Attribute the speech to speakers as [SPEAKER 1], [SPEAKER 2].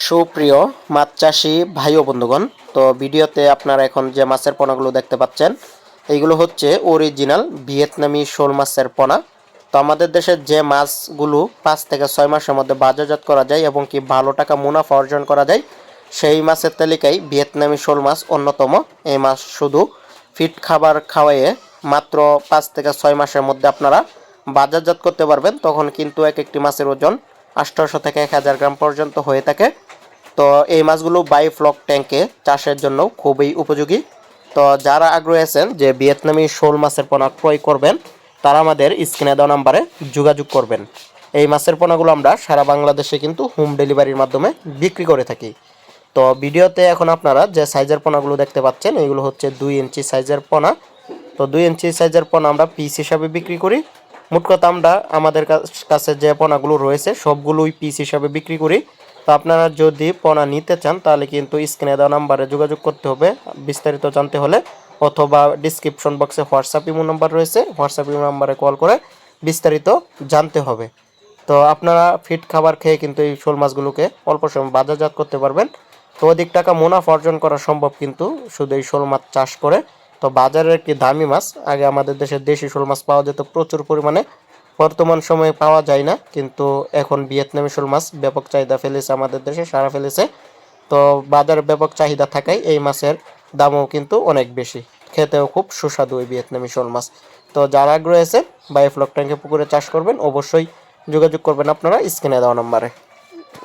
[SPEAKER 1] সুপ্রিয় মাছ চাষি ভাই ও বন্ধুগণ, তো ভিডিওতে আপনারা এখন যে মাছের পোনাগুলো দেখতে পাচ্ছেন এইগুলো হচ্ছে অরিজিনাল ভিয়েতনামি শোল মাছের পোনা। তো আমাদের দেশের যে মাছগুলো 5 থেকে 6 মাসের মধ্যে বাজারজাত করা যায় এবং কি ভালো টাকা মুনাফা অর্জন করা যায়, সেই মাছের তালিকায় ভিয়েতনামি শোল মাছ অন্যতম। এই মাছ শুধু ফিট খাবার খাওয়াইয়ে মাত্র 5 থেকে 6 মাসের মধ্যে আপনারা বাজারজাত করতে পারবেন। তখন কিন্তু এক একটি মাছের ওজন 800 থেকে 1000 গ্রাম পর্যন্ত হয়ে থাকে। তো এই মাছগুলো বায়োফ্লক ট্যাঙ্কে চাষের জন্য খুবই উপযোগী। তো যারা আগ্রহী আছেন যে ভিয়েতনামি শোল মাছের পোনা ক্রয় করবেন, তারা আমাদের স্ক্রিনে দেওয়া নাম্বারে যোগাযোগ করবেন। এই মাছের পোনাগুলো আমরা সারা বাংলাদেশে কিন্তু হোম ডেলিভারির মাধ্যমে বিক্রি করে থাকি। তো ভিডিওতে এখন আপনারা যে সাইজের পোনাগুলো দেখতে পাচ্ছেন এগুলো হচ্ছে 2 ইঞ্চি সাইজের পোনা। তো 2 ইঞ্চি সাইজের পোনা আমরা পিস হিসাবে বিক্রি করি। মোট কথা আমরা আমাদের কাছে যে পোনাগুলো রয়েছে সবগুলোই পিস হিসাবে বিক্রি করি। তো আপনারা যদি পোনা নিতে চান তাহলে কিন্তু স্ক্রিনে দেওয়া নাম্বারে যোগাযোগ করতে হবে বিস্তারিত জানতে হলে, অথবা ডিসক্রিপশন বক্সে হোয়াটসঅ্যাপ ইমো নাম্বার রয়েছে, হোয়াটসঅ্যাপ ইমো নাম্বারে কল করে বিস্তারিত জানতে হবে। তো আপনারা ফিট খাবার খেয়ে কিন্তু এই শোল মাছগুলোকে অল্প সময় বাজারজাত করতে পারবেন। তো অধিক টাকা মুনাফা অর্জন করা সম্ভব কিন্তু শুধু এই শোল মাছ চাষ করে। তো বাজারের একটি দামি মাছ, আগে আমাদের দেশে দেশি শোল মাছ পাওয়া যেত প্রচুর পরিমাণে, বর্তমান সময়ে পাওয়া যায় না। কিন্তু এখন ভিয়েতনামি শোল মাছ ব্যাপক চাহিদা ফেলেছে, আমাদের দেশে সারা ফেলেছে। তো বাজারে ব্যাপক চাহিদা থাকায় এই মাছের দামও কিন্তু অনেক বেশি, খেতেও খুব সুস্বাদু এই ভিয়েতনামি শোল মাছ। তো যারা আগ্রহী আছে বায়োফ্লক ট্যাঙ্কে পুকুরে চাষ করবেন, অবশ্যই যোগাযোগ করবেন আপনারা স্ক্রিনে দেওয়া নম্বরে।